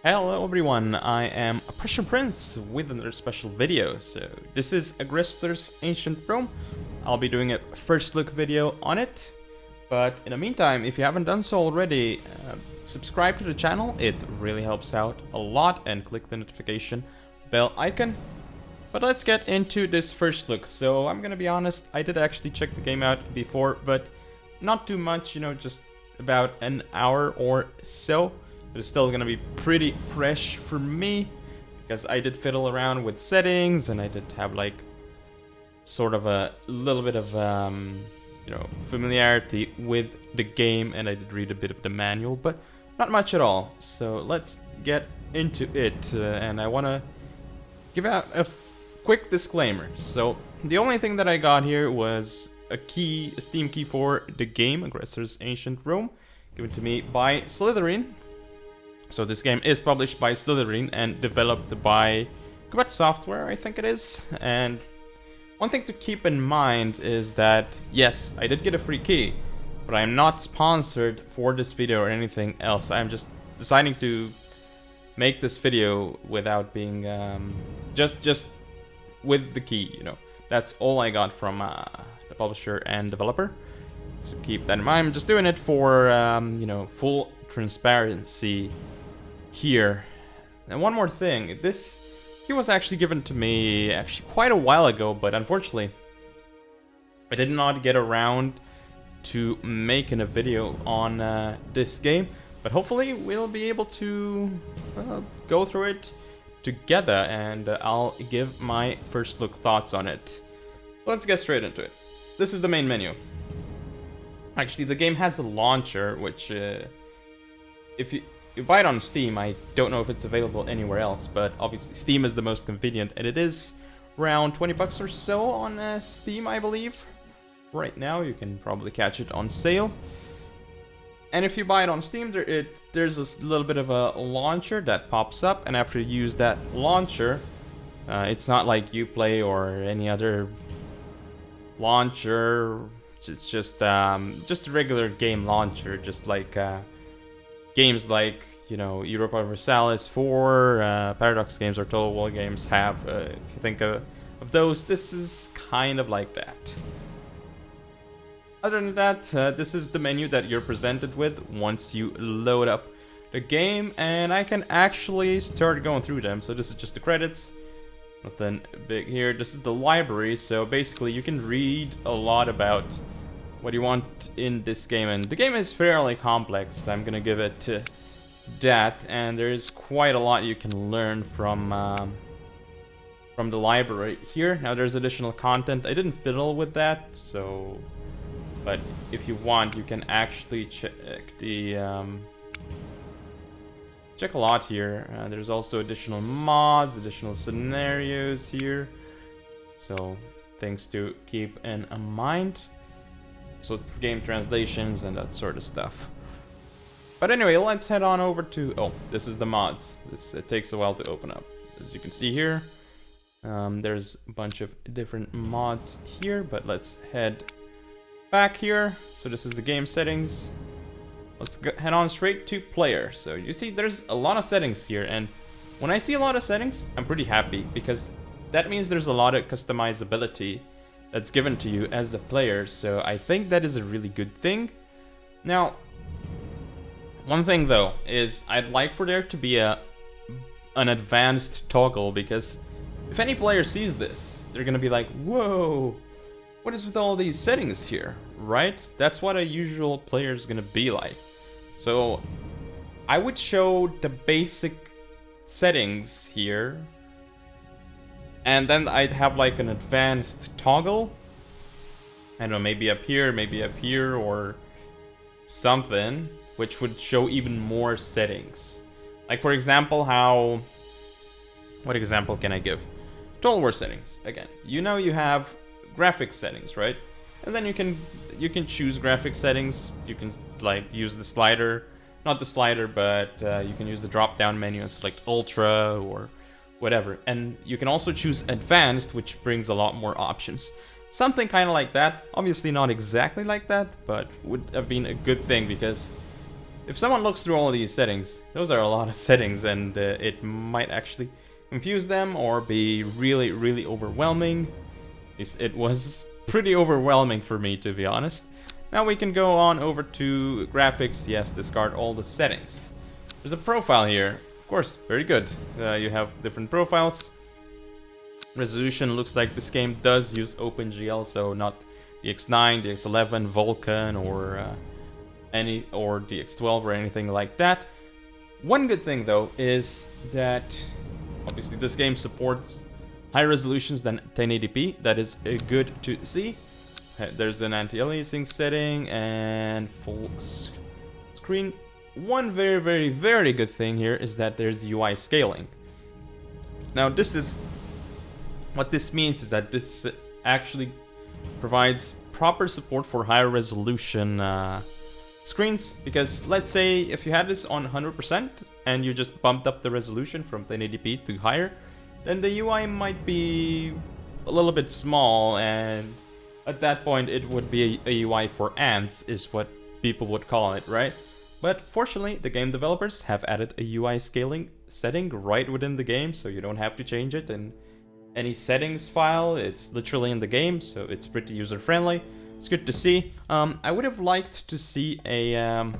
Hello everyone, I am PrussianPrince with another special video. So this is Aggressors Ancient Rome. I'll be doing a first look video on it. But in the meantime, if you haven't done so already, subscribe to the channel. It really helps out a lot, and click the notification bell icon. But let's get into this first look. So I'm gonna be honest, I did actually check the game out before, but not too much, you know, just about an hour or so. But it's still gonna be pretty fresh for me, because I did fiddle around with settings, and I did have like sort of a little bit of you know, familiarity with the game, and I did read a bit of the manual, but not much at all. So let's get into it, and I want to give out a quick disclaimer. So the only thing that I got here was a key, a Steam key for the game Aggressors Ancient Rome, given to me by Slitherine. So this game is published by Slitherine and developed by Kubat Software, I think it is. And one thing to keep in mind is that, yes, I did get a free key, but I am not sponsored for this video or anything else. I'm just deciding to make this video without being, just with the key, you know. That's all I got from the publisher and developer. So keep that in mind. I'm just doing it for, you know, full transparency here. And one more thing, this key was actually given to me quite a while ago, but unfortunately I did not get around to making a video on this game, but hopefully we'll be able to go through it together, and I'll give my first look thoughts on it. Let's get straight into it. This is the main menu. Actually, the game has a launcher, which if you buy it on Steam, I don't know if it's available anywhere else, but obviously Steam is the most convenient, and it is around 20 bucks or so on Steam, I believe. Right now, you can probably catch it on sale. And if you buy it on Steam, there's a little bit of a launcher that pops up, and after you use that launcher, it's not like Uplay or any other launcher. It's just a regular game launcher, just like games like, you know, Europa Universalis 4, Paradox games, or Total War games have. If you think of those, this is kind of like that. Other than that, this is the menu that you're presented with once you load up the game, and I can actually start going through them. So this is just the credits, nothing big here. This is the library, so basically you can read a lot about what you want in this game, and the game is fairly complex. I'm gonna give it that, and there is quite a lot you can learn from the library here. Now there's additional content. I didn't fiddle with that, so, but if you want, you can actually check the check a lot here. There's also additional mods, additional scenarios here, so things to keep in mind. So game translations and that sort of stuff. But anyway, let's head on over to... Oh, this is the mods. It takes a while to open up. As you can see here, there's a bunch of different mods here, but let's head back here. So this is the game settings. Let's head on straight to player. So you see there's a lot of settings here, and when I see a lot of settings, I'm pretty happy, because that means there's a lot of customizability that's given to you as the player, so I think that is a really good thing. Now, one thing though is I'd like for there to be an advanced toggle, because if any player sees this, they're gonna be like, whoa, what is with all these settings here, right? That's what a usual player is gonna be like. So I would show the basic settings here, and then I'd have like an advanced toggle. I don't know, maybe up here, or something, which would show even more settings. Like, for example, what example can I give? Total War settings. Again, you know, you have graphics settings, right? And then you can choose graphics settings. You can like use the slider, not the slider, but you can use the drop-down menu and select Ultra or whatever. And you can also choose Advanced, which brings a lot more options. Something kind of like that. Obviously not exactly like that, but would have been a good thing, because if someone looks through all of these settings, those are a lot of settings, and it might actually confuse them or be really, really overwhelming. It was pretty overwhelming for me, to be honest. Now we can go on over to graphics. Yes, discard all the settings. There's a profile here. Of course, very good. You have different profiles. Resolution looks like this game does use OpenGL, so not the X9, the X11, Vulkan, or the X12 or anything like that. One good thing though is that obviously this game supports higher resolutions than 1080p. That is good to see. There's an anti-aliasing setting and full screen. One very, very, very good thing here is that there's UI scaling. Now what this means is that this actually provides proper support for higher resolution screens, because let's say if you had this on 100% and you just bumped up the resolution from 1080p to higher, then the UI might be a little bit small, and at that point it would be a UI for ants, is what people would call it, right? But fortunately, the game developers have added a UI scaling setting right within the game, so you don't have to change it in any settings file. It's literally in the game, so it's pretty user-friendly. It's good to see. I would have liked to see a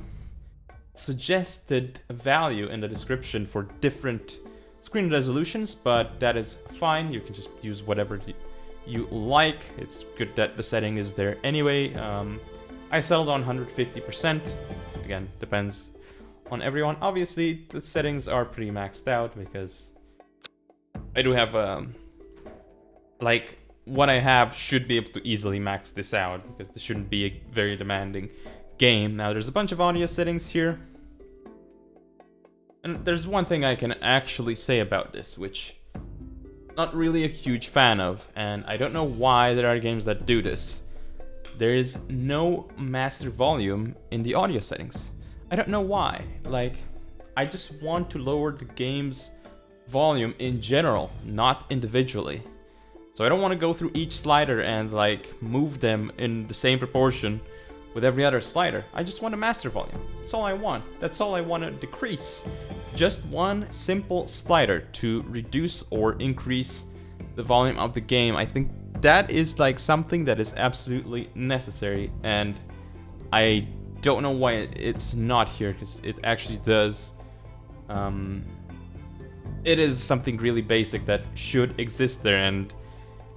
suggested value in the description for different screen resolutions, but that is fine. You can just use whatever you like. It's good that the setting is there anyway. I settled on 150%. Again, depends on everyone. Obviously, the settings are pretty maxed out because I do have like what I have should be able to easily max this out, because this shouldn't be a very demanding game. Now there's a bunch of audio settings here, and there's one thing I can actually say about this, which I'm not really a huge fan of, and I don't know why there are games that do this. There is no master volume in the audio settings. I don't know why. Like, I just want to lower the game's volume in general, not individually. So I don't want to go through each slider and like move them in the same proportion with every other slider. I just want a master volume. That's all I want. That's all I want to decrease. Just one simple slider to reduce or increase the volume of the game. I think that is like something that is absolutely necessary, and I don't know why it's not here, because it actually does. It is something really basic that should exist there. And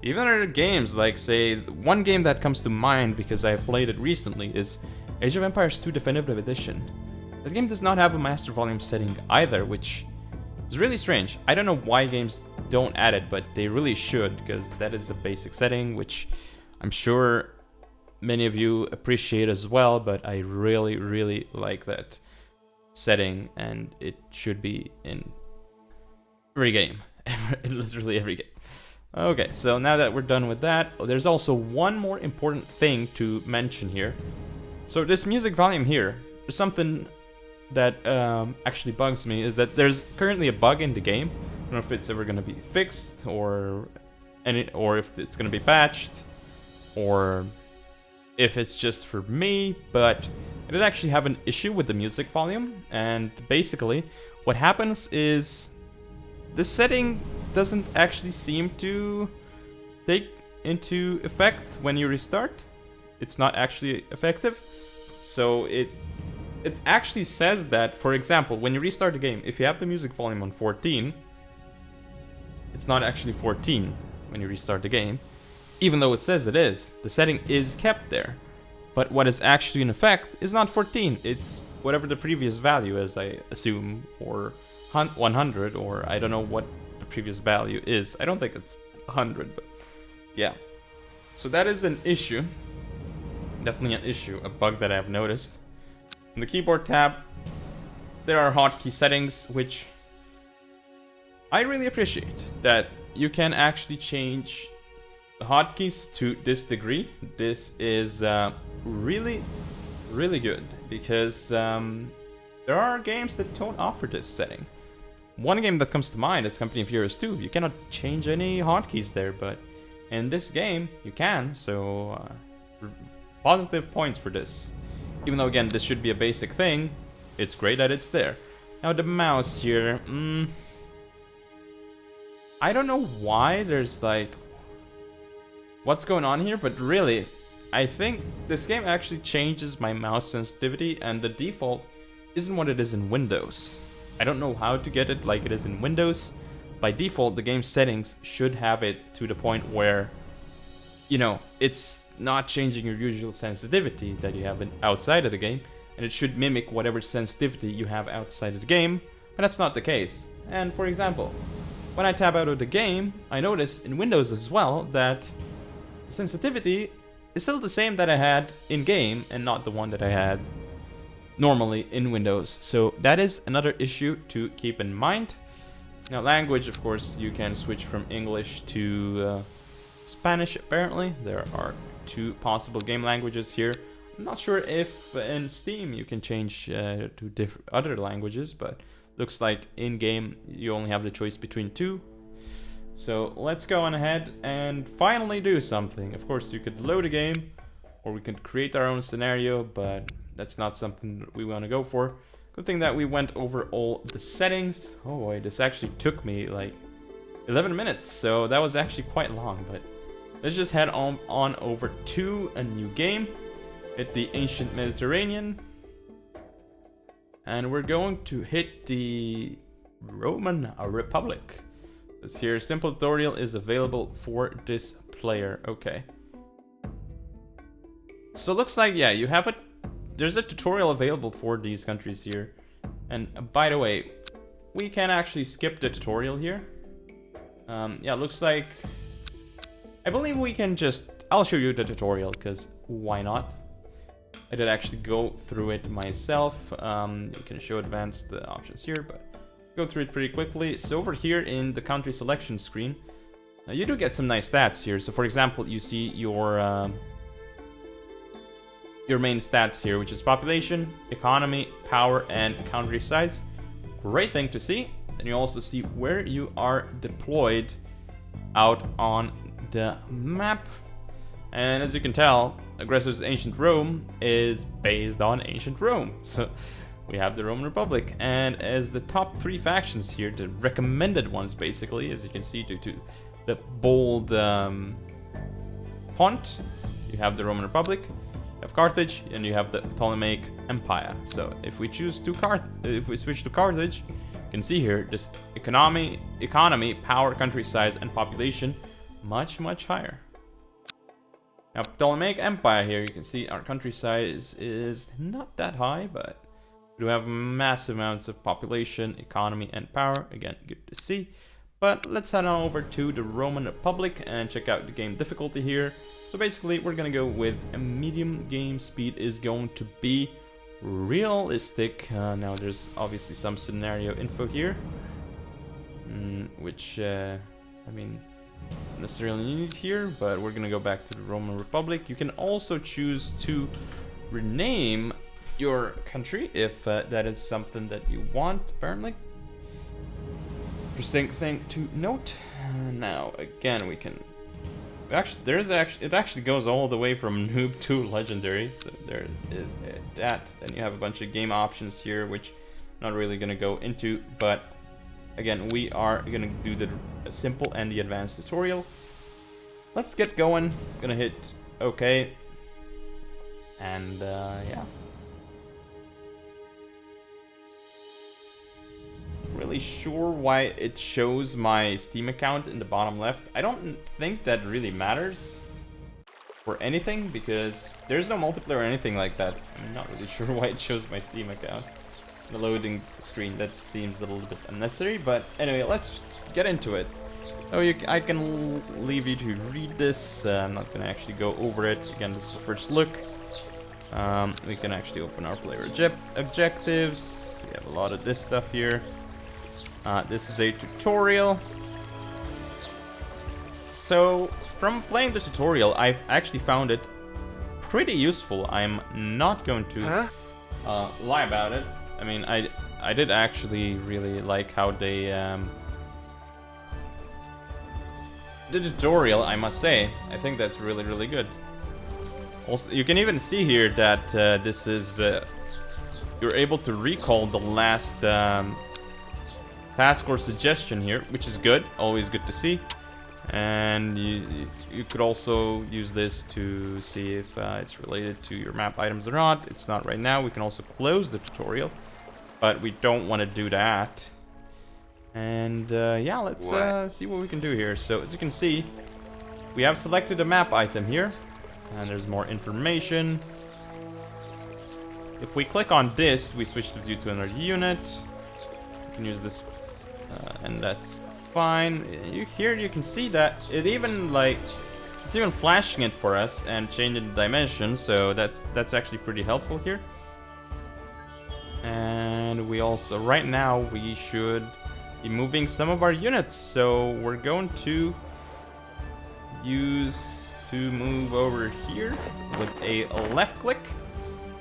even other games, like say, one game that comes to mind because I have played it recently is Age of Empires 2 Definitive Edition. That game does not have a master volume setting either, which is really strange. I don't know why games don't add it, but they really should, because that is a basic setting, which I'm sure many of you appreciate as well, but I really, really like that setting, and it should be in every game. Literally every game. Okay, so now that we're done with that, there's also one more important thing to mention here. So this music volume here, there's something that actually bugs me, is that there's currently a bug in the game. I don't know if it's ever going to be fixed, or if it's going to be patched, or if it's just for me, but I did actually have an issue with the music volume, and basically what happens is this setting doesn't actually seem to take into effect when you restart. It's not actually effective. So it actually says that, for example, when you restart the game, if you have the music volume on 14, it's not actually 14 when you restart the game, even though it says it is. The setting is kept there. But what is actually in effect is not 14. It's whatever the previous value is, I assume, or 100, or I don't know what the previous value is. I don't think it's 100, but yeah. So that is an issue. Definitely an issue, a bug that I've noticed. In the keyboard tab, there are hotkey settings, which I really appreciate, that you can actually change the hotkeys to this degree. This is really, really good, because there are games that don't offer this setting. One game that comes to mind is Company of Heroes 2. You cannot change any hotkeys there, but in this game you can, so positive points for this. Even though again this should be a basic thing, it's great that it's there. Now the mouse here, I don't know why there's like, what's going on here, but really, I think this game actually changes my mouse sensitivity, and the default isn't what it is in Windows. I don't know how to get it like it is in Windows. By default, the game settings should have it to the point where, you know, it's not changing your usual sensitivity that you have outside of the game, and it should mimic whatever sensitivity you have outside of the game, but that's not the case. And for example, when I tab out of the game, I notice in Windows as well that sensitivity is still the same that I had in-game and not the one that I had normally in Windows. So that is another issue to keep in mind. Now language, of course, you can switch from English to Spanish apparently. There are 2 possible game languages here. I'm not sure if in Steam you can change to other languages, but looks like in-game you only have the choice between 2. So let's go on ahead and finally do something. Of course, you could load a game, or we could create our own scenario, but that's not something that we want to go for. Good thing that we went over all the settings. Oh boy, this actually took me like 11 minutes, so that was actually quite long, but let's just head on over to a new game. Hit the ancient Mediterranean. And we're going to hit the Roman Republic. This here simple tutorial is available for this player. Okay. So it looks like, yeah, you have there's a tutorial available for these countries here. And by the way, we can actually skip the tutorial here. Yeah, looks like, I believe we can just, I'll show you the tutorial because why not? I did actually go through it myself. You can show advanced options here, but go through it pretty quickly. So over here in the country selection screen, you do get some nice stats here. So for example, you see your main stats here, which is population, economy, power, and country size. Great thing to see. And you also see where you are deployed out on the map. And as you can tell, Aggressors Ancient Rome is based on Ancient Rome. So we have the Roman Republic. And as the top 3 factions here, the recommended ones basically, as you can see due to the bold font, you have the Roman Republic, you have Carthage, and you have the Ptolemaic Empire. So if we choose to if we switch to Carthage, you can see here this economy, power, country size, and population much higher. Now, Ptolemaic Empire here, you can see our country size is not that high, but we do have massive amounts of population, economy, and power. Again, good to see. But let's head on over to the Roman Republic and check out the game difficulty here. So basically, we're gonna go with a medium. Game speed is going to be realistic. Now, there's obviously some scenario info here, which, I mean, not necessarily need here, but we're gonna go back to the Roman Republic. You can also choose to rename your country if that is something that you want, apparently. Interesting thing to note. Now, again, we can it actually goes all the way from noob to legendary, so there is that. Then you have a bunch of game options here, which I'm not really gonna go into, but again, we are gonna do the simple and the advanced tutorial. Let's get going. Gonna hit OK, and yeah. Really sure why it shows my Steam account in the bottom left. I don't think that really matters for anything because there's no multiplayer or anything like that. I'm not really sure why it shows my Steam account. The loading screen, that seems a little bit unnecessary, but anyway, let's get into it. So I can leave you to read this. I'm not gonna actually go over it. Again, this is the first look. We can actually open our player objectives. We have a lot of this stuff here. This is a tutorial. So, from playing the tutorial, I've actually found it pretty useful. I'm not going to lie about it. I mean, I did actually really like how they the tutorial, I must say. I think that's really good. Also, you can even see here that this is you're able to recall the last task or suggestion here, which is good, always good to see. And you could also use this to see if it's related to your map items or not. It's not right now. We can also close the tutorial, but we don't want to do that. And yeah, let's see what we can do here. So as you can see, we have selected a map item here, and there's more information. If we click on this, we switch the view to another unit. You can use this, and that's fine. Here you can see that it even it's even flashing it for us and changing the dimensions. So that's actually pretty helpful here. And we also right now we should be moving some of our units. So we're going to use to move over here with a left click.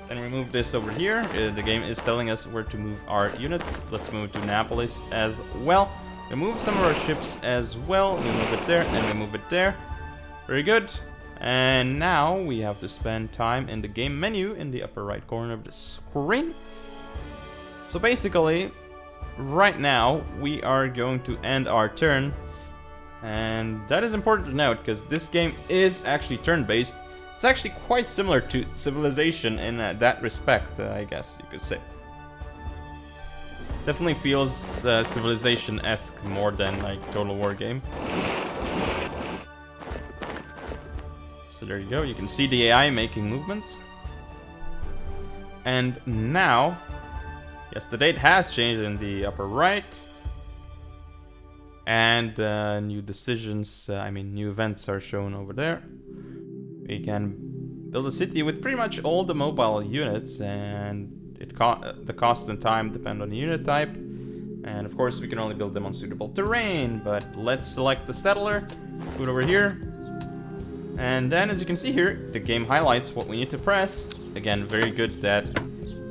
Then we move this over here. The game is telling us where to move our units. Let's move to Annapolis as well. We move some of our ships as well. We move it there, and we move it there. Very good. And now we have to spend time in the game menu in the upper right corner of the screen. So basically, right now we are going to end our turn. And that is important to note, because this game is actually turn-based. It's actually quite similar to Civilization in that respect, I guess you could say. Definitely feels Civilization-esque more than like Total War game. So there you go, you can see the AI making movements. And now, yes, the date has changed in the upper right. And new decisions, new events are shown over there. We can build a city with pretty much all the mobile units, and the cost and time depend on the unit type. And of course we can only build them on suitable terrain, but let's select the settler, put it over here. And then as you can see here, the game highlights what we need to press. Again, very good that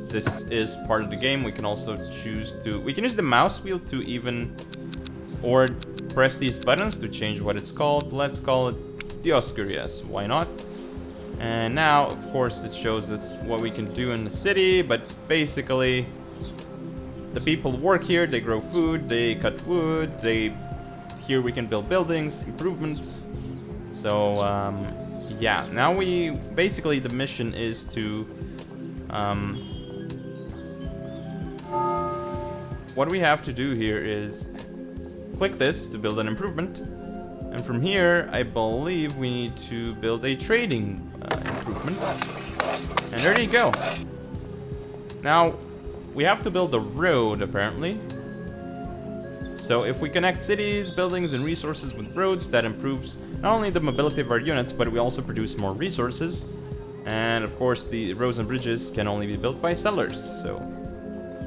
this is part of the game. We can also choose to, we can use the mouse wheel to even, or press these buttons to change what it's called. Let's call it Dioscurias, why not? And now, of course, it shows us what we can do in the city, but basically, the people work here, they grow food, they cut wood, here we can build buildings, improvements. So, yeah, now basically the mission is to, what we have to do here is click this to build an improvement. And from here, I believe we need to build a trading improvement. And there you go. Now, we have to build a road, apparently. So if we connect cities, buildings, and resources with roads, that improves not only the mobility of our units, but we also produce more resources. And of course, the roads and bridges can only be built by settlers. So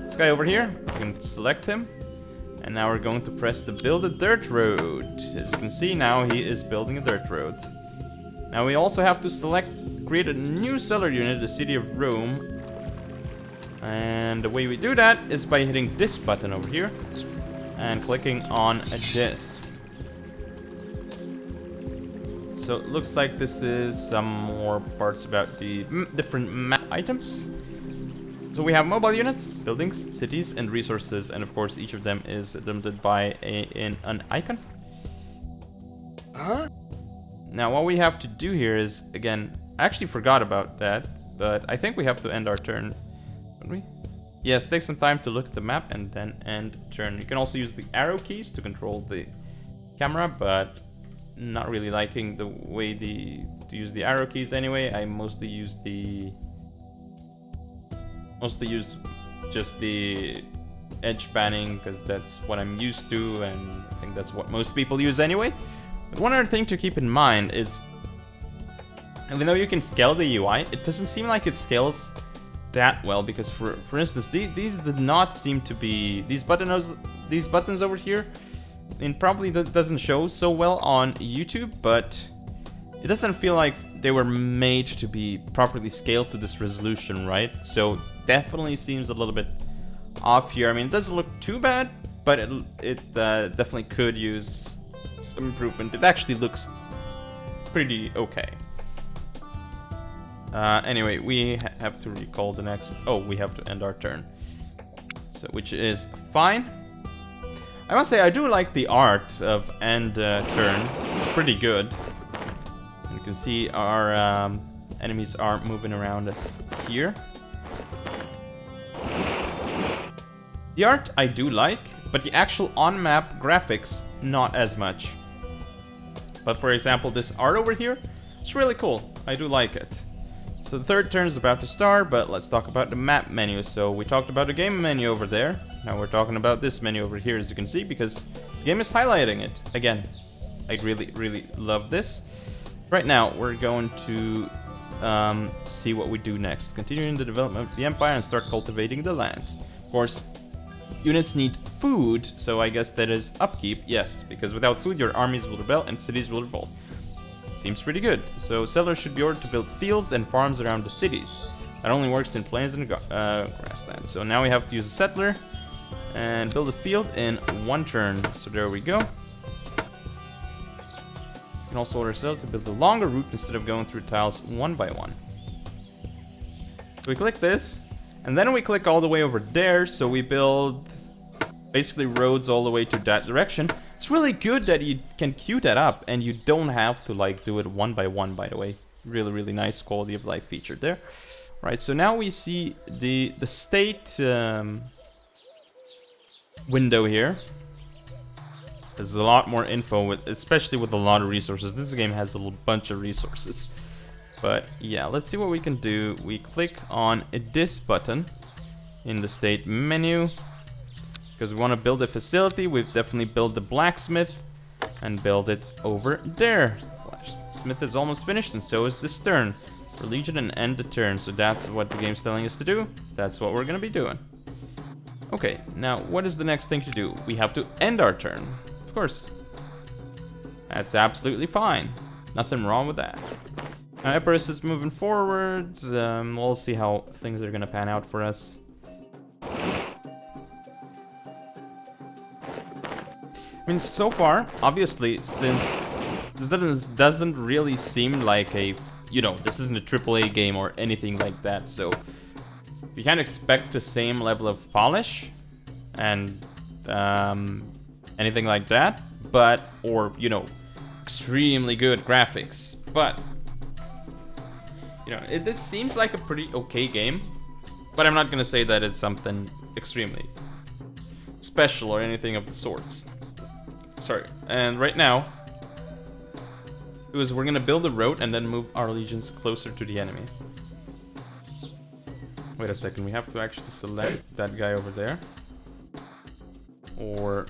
this guy over here, we can select him. And now we're going to press the build a dirt road. As you can see now, he is building a dirt road. Now we also have to create a new settler unit, the city of Rome. And the way we do that is by hitting this button over here and clicking on this. So it looks like this is some more parts about the different map items. So we have mobile units, buildings, cities, and resources, and of course each of them is limited by an icon. Huh? Now what we have to do here is, again, I actually forgot about that, but I think we have to end our turn, don't we? Yes, take some time to look at the map and then end turn. You can also use the arrow keys to control the camera, but not really liking the way to use the arrow keys anyway. I mostly use just the edge panning because that's what I'm used to, and I think that's what most people use anyway. But one other thing to keep in mind is, even though you can scale the UI, it doesn't seem like it scales that well, because for instance, these did not seem to be, these buttons over here, it probably doesn't show so well on YouTube, but it doesn't feel like they were made to be properly scaled to this resolution, right? So definitely seems a little bit off here. I mean, it doesn't look too bad, but it definitely could use some improvement. It actually looks pretty okay. Anyway, we have to recall the next... Oh, we have to end our turn. So, which is fine. I must say, I do like the art of end turn. It's pretty good. You can see our enemies are moving around us here. The art I do like, but the actual on-map graphics, not as much. But for example, this art over here, it's really cool. I do like it. So the third turn is about to start, but let's talk about the map menu. So we talked about the game menu over there. Now we're talking about this menu over here, as you can see, because the game is highlighting it. Again, I really, really love this. Right now, we're going to see what we do next. Continuing the development of the Empire and start cultivating the lands. Of course, units need food, so I guess that is upkeep, yes, because without food your armies will rebel and cities will revolt. Seems pretty good. So settlers should be ordered to build fields and farms around the cities. That only works in plains and grasslands. So now we have to use a settler and build a field in one turn. So there we go. You can also order a settler to build a longer route instead of going through tiles one by one. So we click this, and then we click all the way over there, so we build basically roads all the way to that direction. It's really good that you can queue that up and you don't have to like do it one by one, by the way. Really, really nice quality of life feature there. Right, so now we see the state window here. There's a lot more info, with, especially with a lot of resources. This game has a little bunch of resources. But yeah, let's see what we can do. We click on this button in the state menu. Because we want to build a facility, we definitely build the blacksmith and build it over there. Blacksmith is almost finished, and so is this turn. For Legion and end the turn, so that's what the game's telling us to do. That's what we're going to be doing. Okay, now what is the next thing to do? We have to end our turn. Of course. That's absolutely fine. Nothing wrong with that. Now Aggressors is moving forwards. We'll see how things are going to pan out for us. I mean, so far, obviously, since this doesn't really seem like a, you know, this isn't a AAA game or anything like that, so you can't expect the same level of polish and anything like that, but, or, you know, extremely good graphics, but, you know, this seems like a pretty okay game, but I'm not gonna say that it's something extremely special or anything of the sorts. Sorry, and right now, we're gonna build a road and then move our legions closer to the enemy. Wait a second, we have to actually select that guy over there. Or...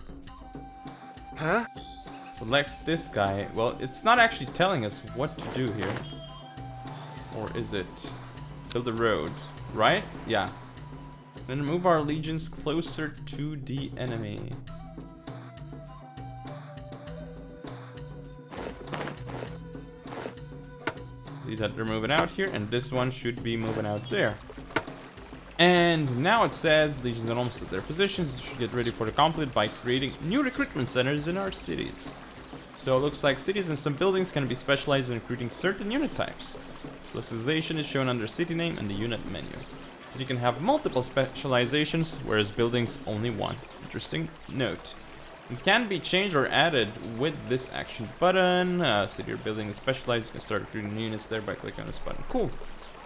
Huh? Select this guy. Well, it's not actually telling us what to do here. Or is it? Build a road, right? Yeah. Then move our legions closer to the enemy. See that they're moving out here, and this one should be moving out there. And now it says legions are almost at their positions. We should get ready for the conflict by creating new recruitment centers in our cities. So it looks like cities and some buildings can be specialized in recruiting certain unit types. Specialization is shown under city name and the unit menu. So you can have multiple specializations, whereas buildings only one. Interesting note. It can be changed or added with this action button. City or building is specialized. You can start recruiting units there by clicking on this button. Cool.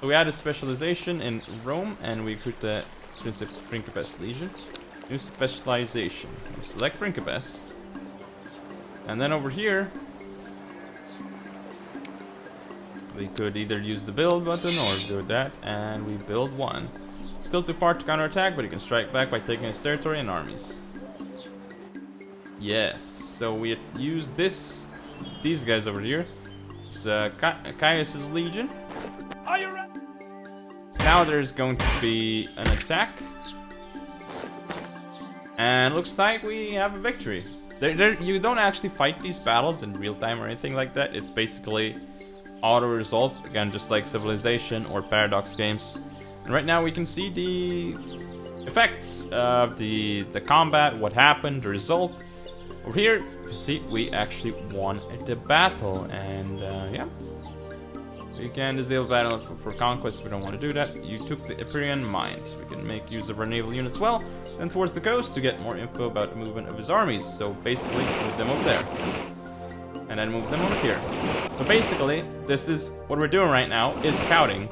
So we added specialization in Rome, and we recruit the Prince of Principes Legion. New specialization. We select Principes. And then over here, we could either use the build button or do that, and we build one. Still too far to counterattack, but you can strike back by taking his territory and armies. Yes, so we use these guys over here. It's Caius' Legion. Are you ready? So now there's going to be an attack. And looks like we have a victory. You don't actually fight these battles in real time or anything like that. It's basically auto-resolve, again, just like Civilization or Paradox games. And right now we can see the effects of the combat, what happened, the result. Over here, you see, we actually won the battle, and yeah. You can disable battle for conquest. We don't want to do that. You took the Iperian mines. We can make use of our naval units well. Then towards the coast to get more info about the movement of his armies. So basically, move them over there. And then move them over here. So basically, this is what we're doing right now, is scouting.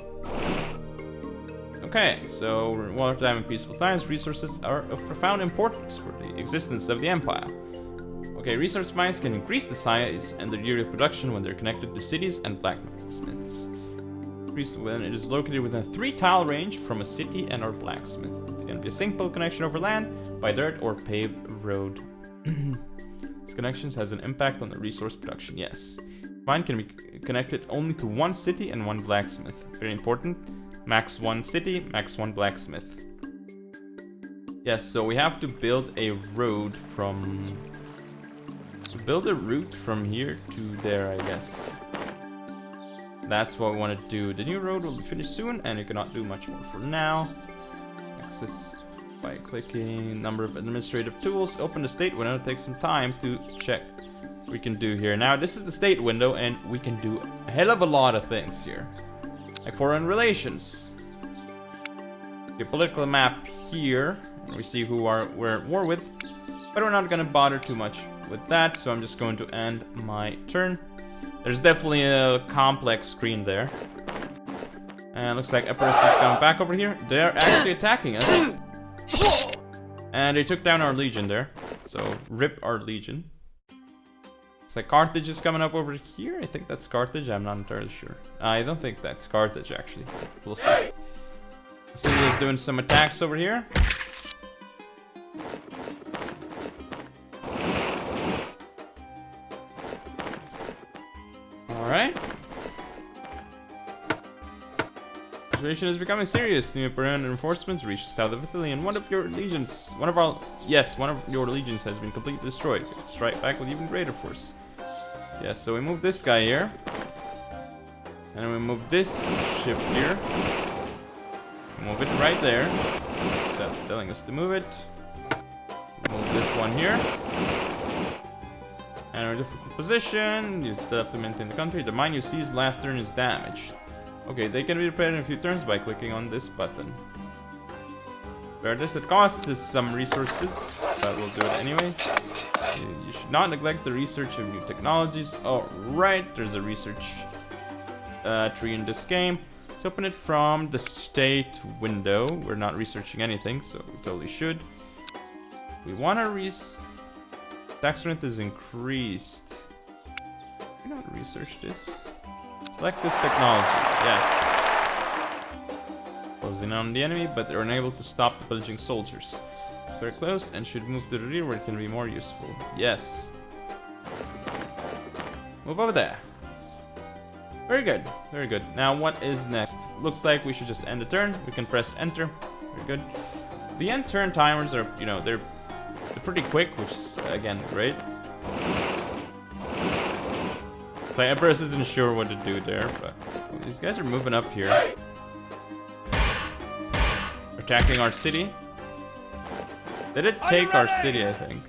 Okay, so wartime and peaceful times, resources are of profound importance for the existence of the Empire. Okay, resource mines can increase the size and the yearly production when they're connected to cities and blacksmiths. Increase when it is located within a 3-tile range from a city and or blacksmith. It can be a simple connection over land, by dirt or paved road. This connections has an impact on the resource production, yes. Mine can be connected only to one city and one blacksmith. Very important. Max 1 city, max 1 blacksmith. Yes, so we have to build a road from... Build a route from here to there, I guess. That's what we want to do. The new road will be finished soon, and you cannot do much more for now. Access by clicking number of administrative tools. Open the state window. Take some time to check what we can do here. Now, this is the state window, and we can do a hell of a lot of things here. Like foreign relations. The political map here, and we see who we're at war with. But we're not going to bother too much with that, so I'm just going to end my turn. There's definitely a complex screen there. And looks like Aggressors is coming back over here. They're actually attacking us. And they took down our legion there. So, rip our legion. Looks like Carthage is coming up over here. I think that's Carthage. I'm not entirely sure. I don't think that's Carthage, actually. We'll see. Syria's doing some attacks over here. Alright. The situation is becoming serious. New Imperial reinforcements reach the south of Italy, and one of your legions has been completely destroyed. Strike back with even greater force. Yes, so we move this guy here. And then we move this ship here. Move it right there. So, telling us to move it. Move this one here. And our difficult position. You still have to maintain the country. The mine you seized last turn is damaged. Okay, they can be repaired in a few turns by clicking on this button. Where this it costs is some resources, but we'll do it anyway. You should not neglect the research of new technologies. Alright, there's a research tree in this game. Let's open it from the state window. We're not researching anything, so we totally should. We want to tax strength is increased. Can we not research this? Select this technology. Yes. Closing on the enemy, but they're unable to stop the pillaging soldiers. It's very close and should move to the rear where it can be more useful. Yes. Move over there. Very good. Very good. Now what is next? Looks like we should just end the turn. We can press enter. Very good. The end turn timers are, you know, they're pretty quick, which is, again, great. So Empress isn't sure what to do there, but these guys are moving up here. Attacking our city. They did take our city, I think.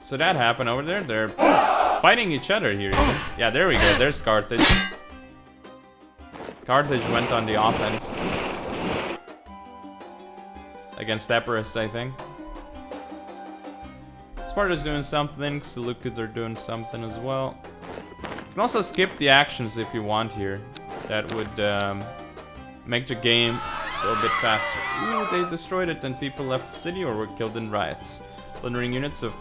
So that happened over there. They're fighting each other here. Yeah, there we go. There's Carthage. Carthage went on the offense. Against Epirus, I think. Sparta's doing something. Seleucids are doing something as well. You can also skip the actions if you want here. That would make the game go a bit faster. Ooh, they destroyed it and people left the city or were killed in riots. Plundering units of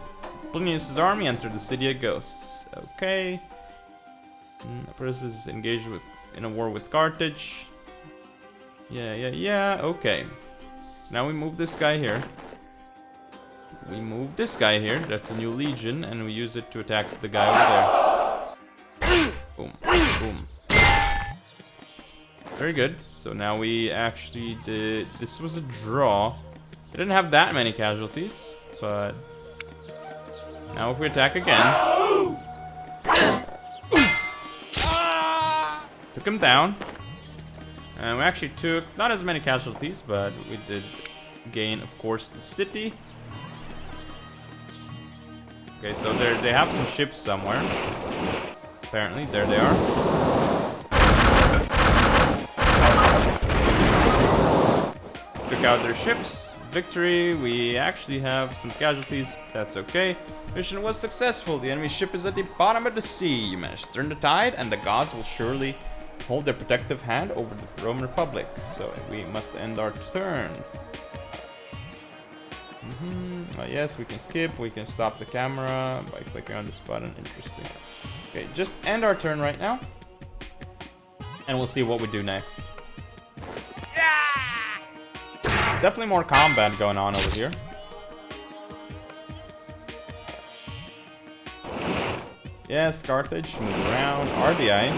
Plinius' army entered the city of ghosts. Okay. Epirus is engaged in a war with Carthage. Yeah. Okay. So now we move this guy here. We move this guy here. That's a new legion, and we use it to attack the guy over there. Boom. Boom. Very good. So now we actually did... This was a draw. It didn't have that many casualties, but... Now if we attack again... Took him down. And we actually took not as many casualties, but we did gain, of course, the city. Okay, so they have some ships somewhere. Apparently, there they are. Took out their ships. Victory. We actually have some casualties. That's okay. Mission was successful. The enemy ship is at the bottom of the sea. You managed to turn the tide, and the gods will surely hold their protective hand over the Roman Republic. So we must end our turn. Yes, we can skip. We can stop the camera by clicking on this button. Interesting. Okay, just end our turn right now. And we'll see what we do next. Definitely more combat going on over here. Yes, Carthage, move around. RDI.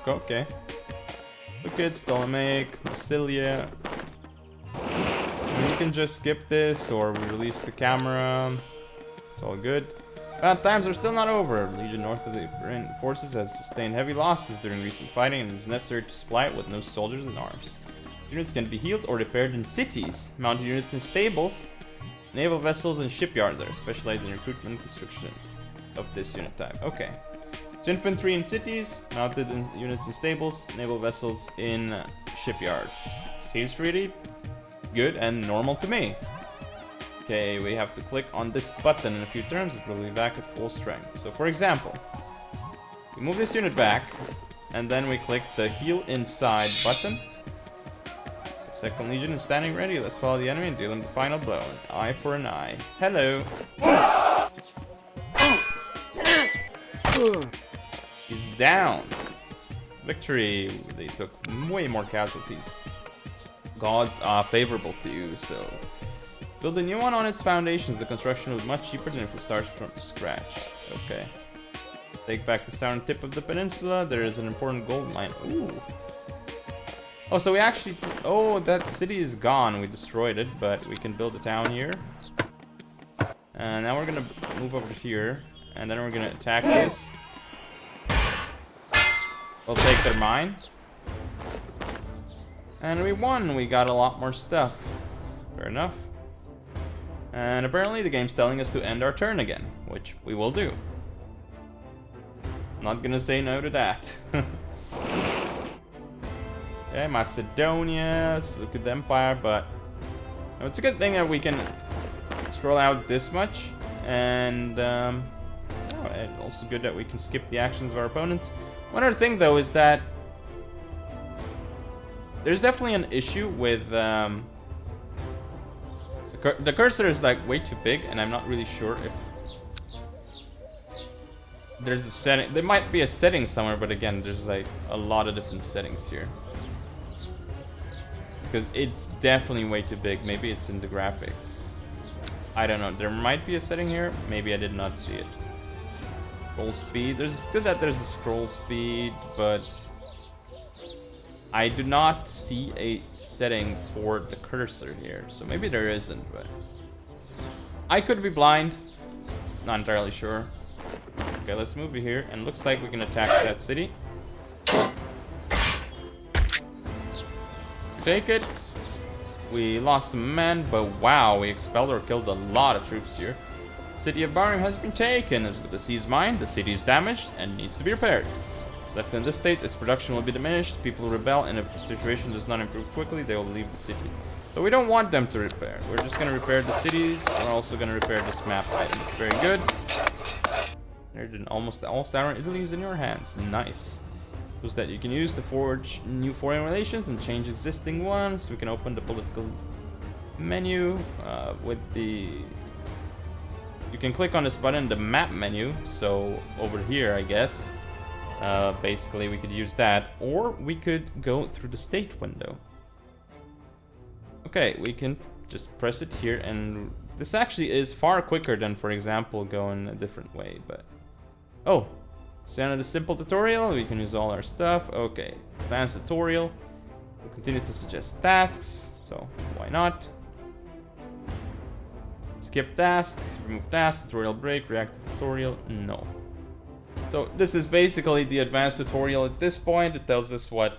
Okay. Look at Ptolemaic, Massilia. We can just skip this, or we release the camera. It's all good. Bad times are still not over. Legion north of the Iberian forces has sustained heavy losses during recent fighting, and it is necessary to supply it with no soldiers and arms. Units can be healed or repaired in cities. Mounted units in stables, naval vessels, and shipyards are specialized in recruitment and construction of this unit type. Okay. So infantry in cities, mounted units in stables, naval vessels in shipyards. Seems pretty good and normal to me. Okay, we have to click on this button in a few turns. It will be back at full strength. So for example, we move this unit back, and then we click the heal inside button. The 2nd Legion is standing ready. Let's follow the enemy and deal him the final blow. An eye for an eye. Hello. He's down. Victory. They took way more casualties. Gods are favorable to you, so build a new one on its foundations. The construction was much cheaper than if it starts from scratch. Okay. Take back the southern tip of the peninsula. There is an important gold mine. Ooh. Oh, so we actually... Oh, that city is gone. We destroyed it, but we can build a town here. And now we're gonna move over here, and then we're gonna attack this. We'll take their mine. And we won. We got a lot more stuff. Fair enough. And apparently the game's telling us to end our turn again, which we will do. Not gonna say no to that. Okay, Macedonia, look at the Empire, but it's a good thing that we can scroll out this much, and it's also good that we can skip the actions of our opponents. One other thing though is that there's definitely an issue with the cursor is like way too big, and I'm not really sure if there's a setting. There might be a setting somewhere, but again, there's like a lot of different settings here. Because it's definitely way too big. Maybe it's in the graphics. I don't know. There might be a setting here. Maybe I did not see it. Scroll speed. There's a scroll speed, but I do not see a setting for the cursor here. So maybe there isn't, but I could be blind. Not entirely sure. Okay, let's move here, and looks like we can attack that city. Take it. We lost some men, but wow, we expelled or killed a lot of troops here. City of Barium has been taken. As with the siege mine, the city is damaged and needs to be repaired. Left in this state, its production will be diminished, people will rebel, and if the situation does not improve quickly, they will leave the city. But we don't want them to repair. We're just going to repair the cities. We're also going to repair this map item. Very good. Almost all southern Italy is in your hands. Nice. Was that you can use to forge new foreign relations and change existing ones. We can open the political menu with the... You can click on this button, the map menu. So over here, I guess. Basically, we could use that. Or we could go through the state window. Okay, we can just press it here. And this actually is far quicker than, for example, going a different way. But oh. So the simple tutorial, we can use all our stuff. Okay, advanced tutorial. We'll continue to suggest tasks, so why not? Skip tasks, remove tasks, tutorial break, reactive tutorial, no. So this is basically the advanced tutorial at this point. It tells us what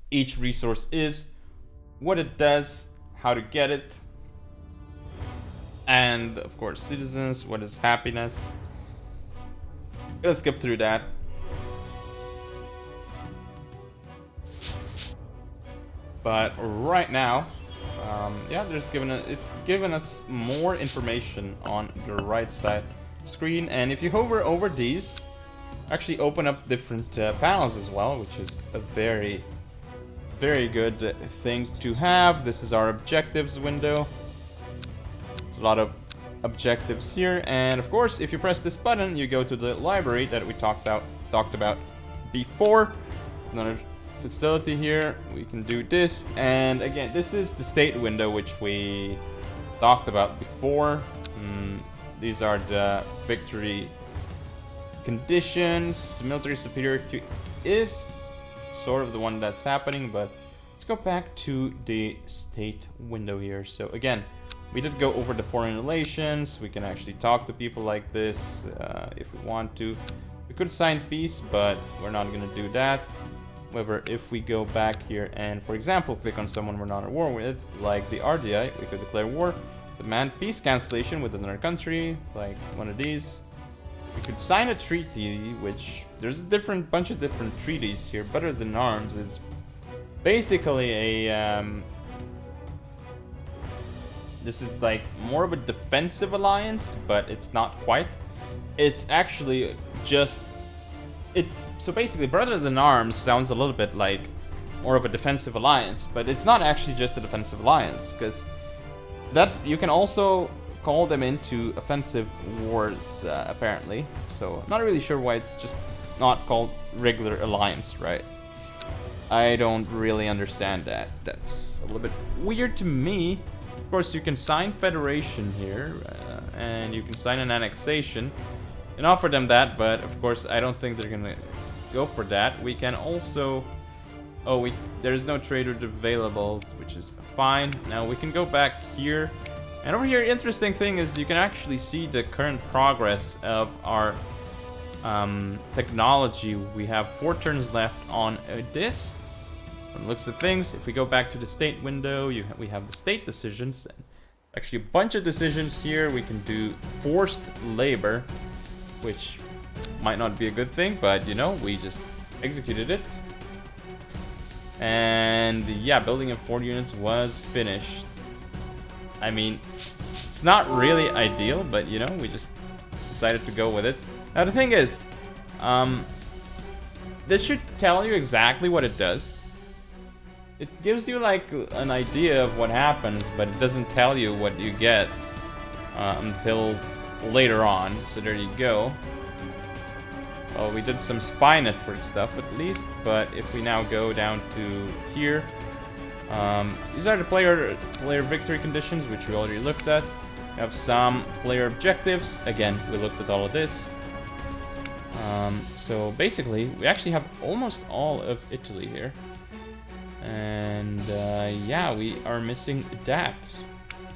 each resource is, what it does, how to get it, and of course citizens, what is happiness. Gonna skip through that. But right now, yeah, it's given us more information on the right side screen, and if you hover over these, actually open up different panels as well, which is a very good thing to have. This is our objectives window. It's a lot of objectives here, and of course, if you press this button, you go to the library that we talked about before. Another facility here. We can do this, and again, this is the state window which we talked about before. These are the victory conditions. Military superiority is sort of the one that's happening, but let's go back to the state window here. So again, we did go over the foreign relations. We can actually talk to people like this if we want to. We could sign peace, but we're not going to do that. However, if we go back here and, for example, click on someone we're not at war with, like the RDI, we could declare war, demand peace cancellation with another country, like one of these. We could sign a treaty, which there's a bunch of different treaties here. Brothers in Arms is basically a this is like more of a defensive alliance, but it's not quite. It's actually just so basically Brothers in Arms sounds a little bit like more of a defensive alliance, but it's not actually just a defensive alliance, because that you can also call them into offensive wars apparently. So I'm not really sure why it's just not called regular alliance, right? I don't really understand that. That's a little bit weird to me. Of course, you can sign federation here, and you can sign an annexation and offer them that, but of course I don't think they're gonna go for that. We can also there's no trade route available, which is fine. Now we can go back here, and over here, interesting thing is you can actually see the current progress of our technology. We have 4 turns left on this. From the looks of things, if we go back to the state window, we have the state decisions. Actually, a bunch of decisions here. We can do forced labor, which might not be a good thing, but you know, we just executed it. And yeah, building of 4 units was finished. I mean, it's not really ideal, but you know, we just decided to go with it. Now the thing is, this should tell you exactly what it does. It gives you like an idea of what happens, but it doesn't tell you what you get until later on. So there you go. Well, we did some spy network stuff at least, but if we now go down to here, these are the player victory conditions, which we already looked at. We have some player objectives. Again, we looked at all of this. So basically, we actually have almost all of Italy here. And yeah, we are missing that.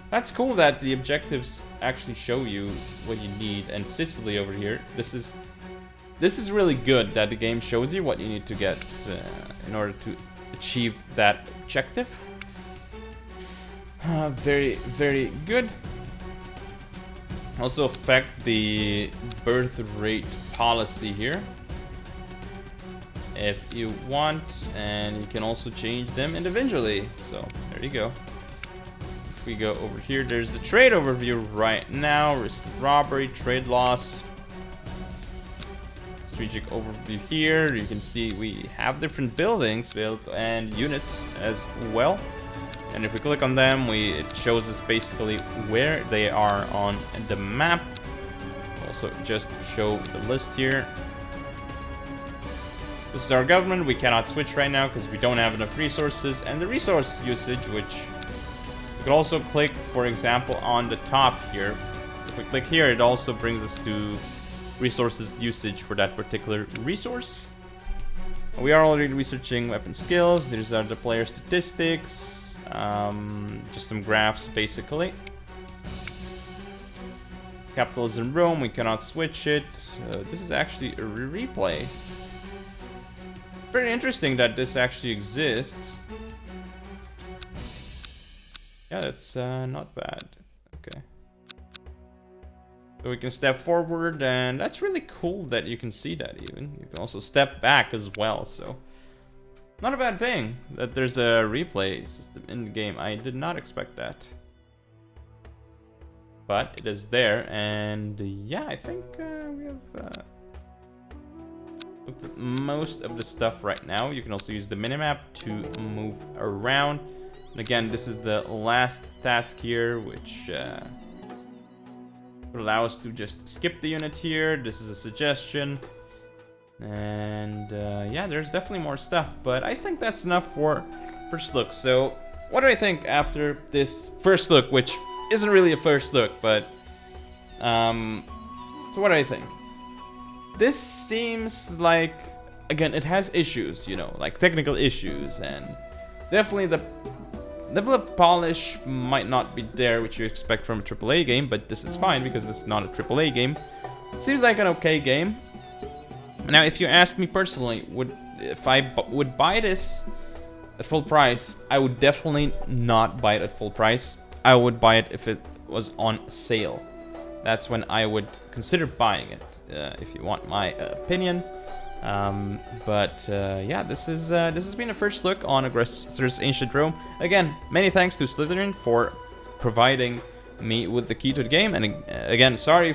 That's cool that the objectives actually show you what you need. And Sicily over here, this is really good that the game shows you what you need to get in order to achieve that objective. Very good. Also affect the birth rate policy here if you want, and you can also change them individually. So there you go. If we go over here, there's the trade overview right now. Risk of robbery, trade loss, strategic overview here. You can see we have different buildings built and units as well. And if we click on them, it shows us basically where they are on the map. Also, just show the list here. This is our government. We cannot switch right now because we don't have enough resources. And the resource usage, which we could also click, for example, on the top here. If we click here, it also brings us to resources usage for that particular resource. We are already researching weapon skills. These are the player statistics. Just some graphs, basically. Capitalism Rome, we cannot switch it. This is actually a replay. Very interesting that this actually exists. Yeah, that's not bad. Okay. So we can step forward, and that's really cool that you can see that even. You can also step back as well, so... Not a bad thing that there's a replay system in the game. I did not expect that. But it is there, and yeah, I think we have looked at most of the stuff right now. You can also use the minimap to move around. And again, this is the last task here, which would allow us to just skip the unit here. This is a suggestion. And yeah, there's definitely more stuff, but I think that's enough for first look. So what do I think after this first look, which isn't really a first look, but so what do I think? This seems like, again, it has issues, you know, like technical issues, and definitely the level of polish might not be there, which you expect from a AAA game, but this is fine because this is not a AAA game. Seems like an okay game. Now, if you asked me personally, if I would buy this at full price, I would definitely not buy it at full price. I would buy it if it was on sale. That's when I would consider buying it, if you want my opinion. Yeah, this has been a first look on Aggressors Ancient Rome. Again, many thanks to Slitherine for providing me with the key to the game, and again, sorry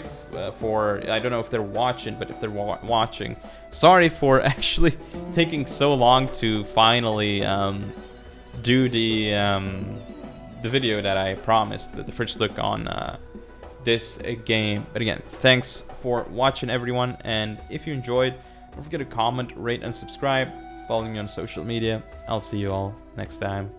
for, I don't know if they're watching, but if they're watching, sorry for actually taking so long to finally do the video that I promised, the first look on this game. But again, thanks for watching, everyone, and if you enjoyed, don't forget to comment, rate, and subscribe. Follow me on social media. I'll see you all next time.